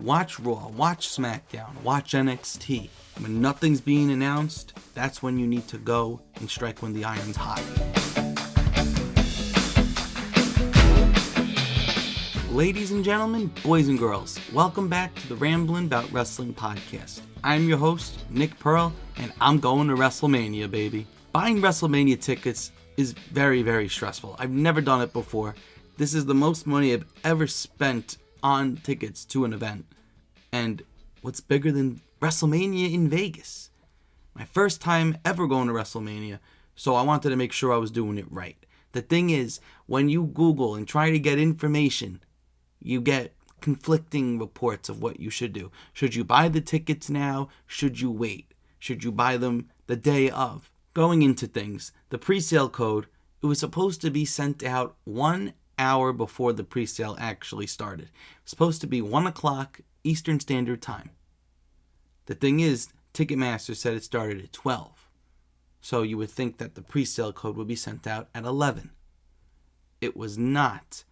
Watch Raw, watch SmackDown, watch NXT. When nothing's being announced, that's when you need to go and strike when the iron's hot. Ladies and gentlemen, boys and girls, welcome back to the Ramblin' Bout Wrestling podcast. I'm your host, Nick Pearl, and I'm going to WrestleMania, baby. Buying WrestleMania tickets is very, very stressful. I've never done it before. This is the most money I've ever spent on tickets to an event. And what's bigger than WrestleMania in Vegas? My first time ever going to WrestleMania, so I wanted to make sure I was doing it right. The thing is, when you Google and try to get information, you get conflicting reports of what you should do. Should you buy the tickets now? Should you wait? Should you buy them the day of? Going into things, the pre-sale code, it was supposed to be sent out 1 hour before the pre-sale actually started. It was supposed to be 1 o'clock Eastern Standard Time. The thing is, Ticketmaster said it started at 12. So you would think that the pre-sale code would be sent out at 11. It was not.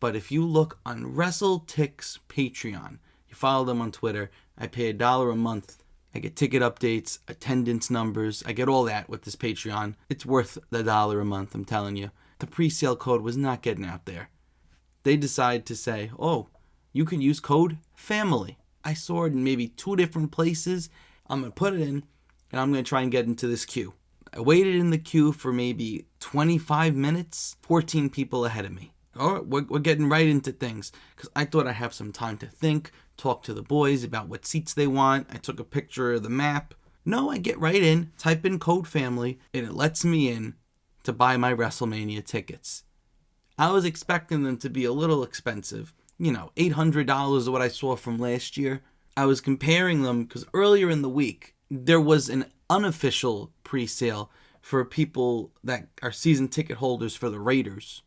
But if you look on WrestleTix Patreon, you follow them on Twitter, I pay $1 a month. I get ticket updates, attendance numbers. I get all that with this Patreon. It's worth the $1 a month, I'm telling you. The pre-sale code was not getting out there. They decided to say, oh, you can use code FAMILY. I saw it in maybe 2 different places. I'm going to put it in, and I'm going to try and get into this queue. I waited in the queue for maybe 25 minutes, 14 people ahead of me. All right, we're getting right into things because I thought I'd have some time to think, talk to the boys about what seats they want. I took a picture of the map. No, I get right in, type in code FAMILY, and it lets me in to buy my WrestleMania tickets. I was expecting them to be a little expensive. $800 is what I saw from last year. I was comparing them because earlier in the week, there was an unofficial pre-sale for people that are season ticket holders for the Raiders.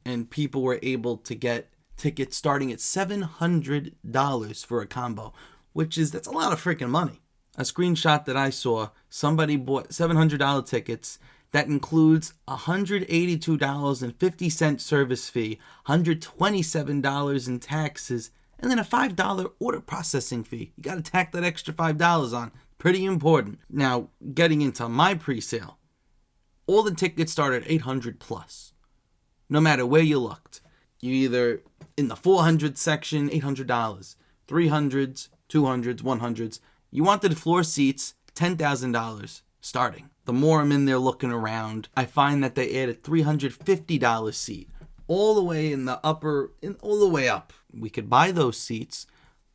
And people were able to get tickets starting at $700 for a combo, that's a lot of freaking money. A screenshot that I saw, somebody bought $700 tickets. That includes $182.50 service fee, $127 in taxes, and then a $5 order processing fee. You got to tack that extra $5 on. Pretty important. Now, getting into my pre-sale, all the tickets start at $800 plus. No matter where you looked, you either in the 400 section, $800, 300s, 200s, 100s. You wanted floor seats, $10,000 starting. The more I'm in there looking around, I find that they added $350 seat all the way in the upper, all the way up. We could buy those seats,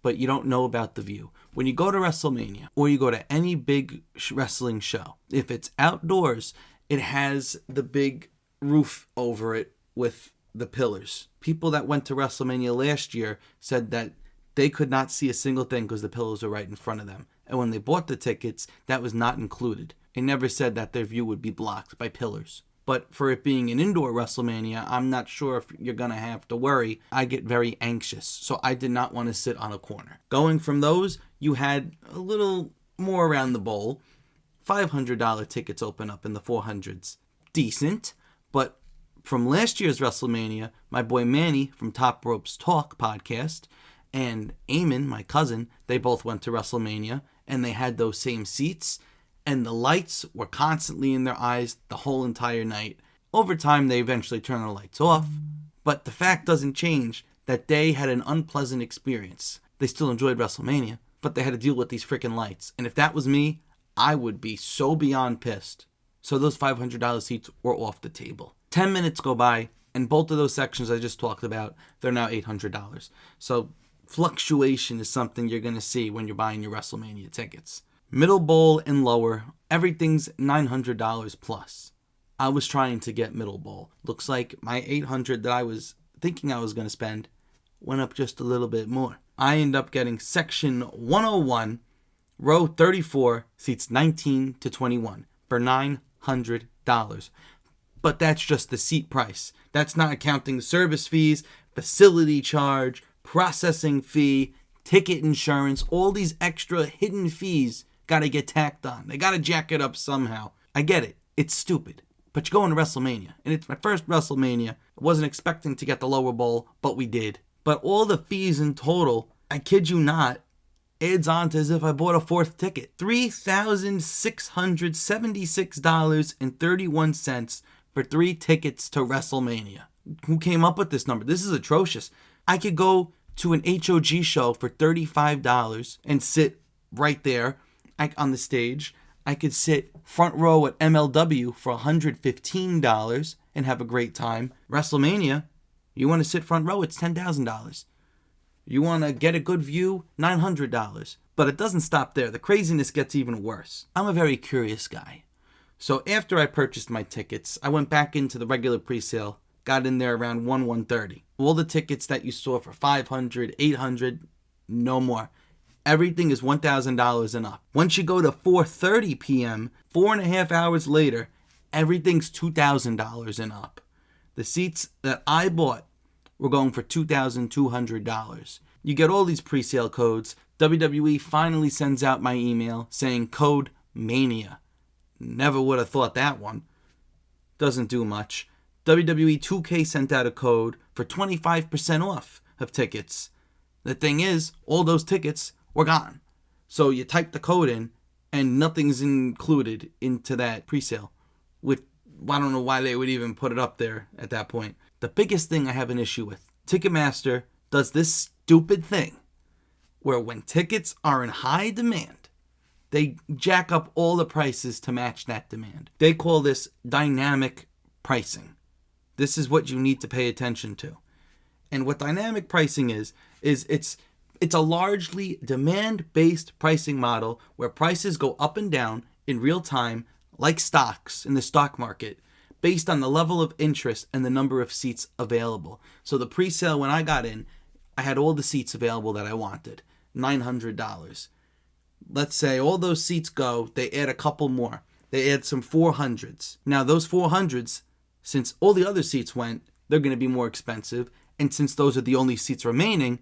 but you don't know about the view. When you go to WrestleMania or you go to any big wrestling show, if it's outdoors, it has the big roof over it with the pillars. People that went to WrestleMania last year said that they could not see a single thing because the pillars were right in front of them. And when they bought the tickets, that was not included. It never said that their view would be blocked by pillars. But for it being an indoor WrestleMania, I'm not sure if you're going to have to worry. I get very anxious, so I did not want to sit on a corner. Going from those, you had a little more around the bowl. $500 tickets open up in the 400s. Decent, but from last year's WrestleMania, my boy Manny from Top Ropes Talk podcast and Eamon, my cousin, they both went to WrestleMania and they had those same seats and the lights were constantly in their eyes the whole entire night. Over time, they eventually turned the lights off, but the fact doesn't change that they had an unpleasant experience. They still enjoyed WrestleMania, but they had to deal with these freaking lights. And if that was me, I would be so beyond pissed. So those $500 seats were off the table. 10 minutes go by, and both of those sections I just talked about, they're now $800. So fluctuation is something you're going to see when you're buying your WrestleMania tickets. Middle bowl and lower, everything's $900 plus. I was trying to get middle bowl. Looks like my $800 that I was thinking I was going to spend went up just a little bit more. I end up getting section 101, row 34, seats 19 to 21 for $900. But that's just the seat price. That's not accounting the service fees, facility charge, processing fee, ticket insurance, all these extra hidden fees got to get tacked on. They got to jack it up somehow. I get it. It's stupid. But you're going to WrestleMania. And it's my first WrestleMania. I wasn't expecting to get the lower bowl, but we did. But all the fees in total, I kid you not, adds on to as if I bought a fourth ticket. $3,676.31 for 3 tickets to WrestleMania. Who came up with this number? This is atrocious. I could go to an HOG show for $35 and sit right there on the stage. I could sit front row at MLW for $115 and have a great time. WrestleMania, you want to sit front row, it's $10,000. You want to get a good view, $900. But it doesn't stop there. The craziness gets even worse. I'm a very curious guy. So after I purchased my tickets, I went back into the regular pre-sale, got in there around 1:30. All the tickets that you saw for $500, $800, no more. Everything is $1,000 and up. Once you go to 4:30 p.m., 4.5 hours later, everything's $2,000 and up. The seats that I bought were going for $2,200. You get all these pre-sale codes. WWE finally sends out my email saying code MANIA. Never would have thought that one. Doesn't do much. WWE 2K sent out a code for 25% off of tickets. The thing is, all those tickets were gone. So you type the code in and nothing's included into that pre-sale. With, I don't know why they would even put it up there at that point. The biggest thing I have an issue with, Ticketmaster does this stupid thing where when tickets are in high demand, they jack up all the prices to match that demand. They call this dynamic pricing. This is what you need to pay attention to. And what dynamic pricing is it's a largely demand-based pricing model where prices go up and down in real time, like stocks in the stock market, based on the level of interest and the number of seats available. So the pre-sale, when I got in, I had all the seats available that I wanted, $900. Let's say all those seats go, they add a couple more. They add some 400s. Now those 400s, since all the other seats went, they're going to be more expensive. And since those are the only seats remaining,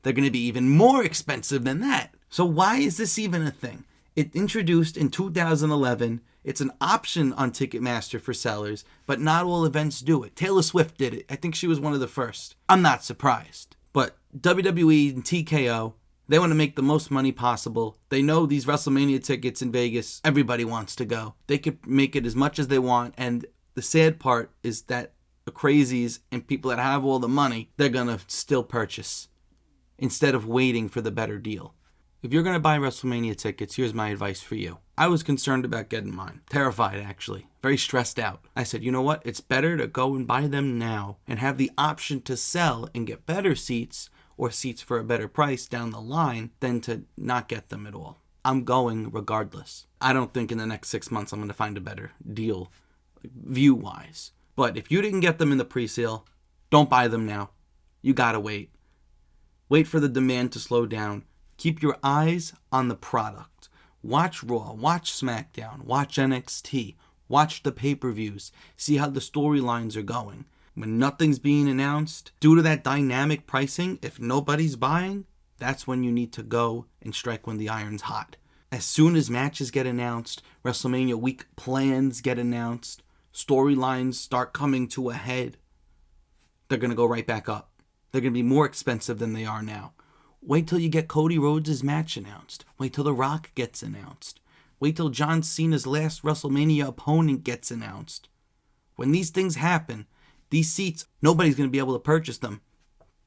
they're going to be even more expensive than that. So why is this even a thing? It introduced in 2011. It's an option on Ticketmaster for sellers, but not all events do it. Taylor Swift did it. I think she was one of the first. I'm not surprised. But WWE and TKO, they want to make the most money possible. They know these WrestleMania tickets in Vegas, everybody wants to go. They could make it as much as they want, and the sad part is that the crazies and people that have all the money, they're going to still purchase instead of waiting for the better deal. If you're going to buy WrestleMania tickets, here's my advice for you. I was concerned about getting mine. Terrified, actually. Very stressed out. I said, you know what? It's better to go and buy them now and have the option to sell and get better seats or seats for a better price down the line than to not get them at all. I'm going regardless. I don't think in the next 6 months I'm going to find a better deal view-wise. But if you didn't get them in the pre-sale, don't buy them now. You gotta wait. Wait for the demand to slow down. Keep your eyes on the product. Watch Raw, watch SmackDown, watch NXT, watch the pay-per-views, see how the storylines are going. When nothing's being announced, due to that dynamic pricing, if nobody's buying, that's when you need to go and strike when the iron's hot. As soon as matches get announced, WrestleMania week plans get announced, storylines start coming to a head, they're going to go right back up. They're going to be more expensive than they are now. Wait till you get Cody Rhodes' match announced. Wait till The Rock gets announced. Wait till John Cena's last WrestleMania opponent gets announced. When these things happen, these seats, nobody's going to be able to purchase them,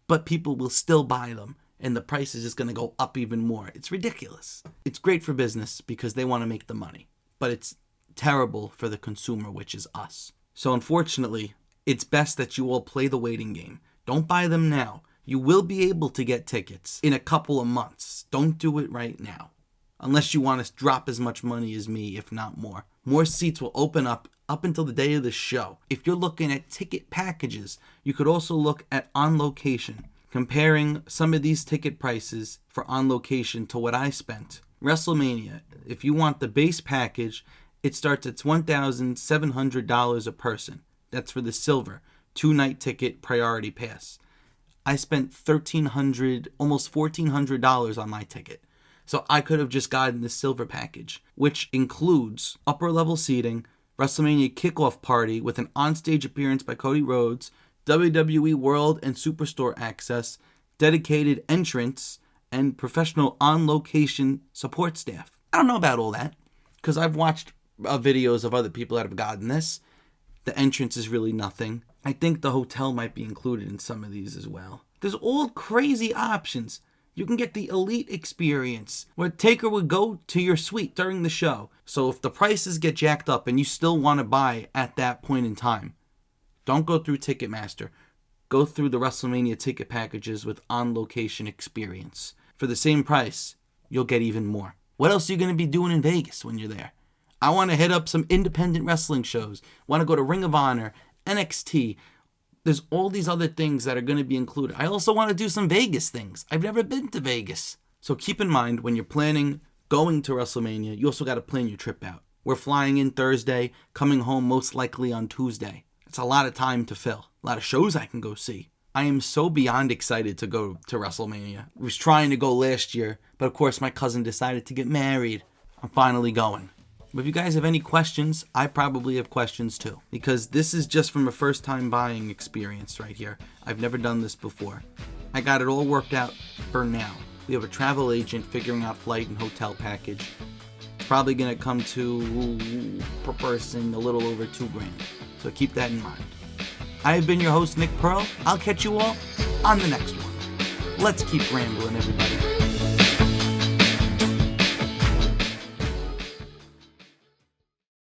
but people will still buy them, and the price is just going to go up even more. It's ridiculous. It's great for business because they want to make the money, but it's terrible for the consumer, which is us. So unfortunately, it's best that you all play the waiting game. Don't buy them now. You will be able to get tickets in a couple of months. Don't do it right now. Unless you want to drop as much money as me, if not more. More seats will open up until the day of the show. If you're looking at ticket packages, you could also look at On Location, comparing some of these ticket prices for On Location to what I spent. WrestleMania, if you want the base package, it starts at $1,700 a person. That's for the silver, 2-night ticket priority pass. I spent $1,300, almost $1,400 on my ticket. So I could have just gotten the silver package, which includes upper level seating, WrestleMania kickoff party with an onstage appearance by Cody Rhodes, WWE World and Superstore access, dedicated entrance, and professional on-location support staff. I don't know about all that, because I've watched videos of other people that have gotten this. The entrance is really nothing. I think the hotel might be included in some of these as well. There's all crazy options. You can get the elite experience, where Taker would go to your suite during the show. So if the prices get jacked up and you still want to buy at that point in time, don't go through Ticketmaster. Go through the WrestleMania ticket packages with on-location experience. For the same price, you'll get even more. What else are you going to be doing in Vegas when you're there? I want to hit up some independent wrestling shows. Want to go to Ring of Honor, NXT. There's all these other things that are going to be included. I also want to do some Vegas things. I've never been to Vegas. So keep in mind, when you're planning going to WrestleMania, you also got to plan your trip out. We're flying in Thursday, coming home most likely on Tuesday. It's a lot of time to fill. A lot of shows I can go see. I am so beyond excited to go to WrestleMania. I was trying to go last year, but of course my cousin decided to get married. I'm finally going. But if you guys have any questions, I probably have questions too. Because this is just from a first time buying experience right here. I've never done this before. I got it all worked out for now. We have a travel agent figuring out flight and hotel package. It's probably going to come to, per person, a little over $2,000. So keep that in mind. I have been your host, Nick Pearl. I'll catch you all on the next one. Let's keep rambling, everybody.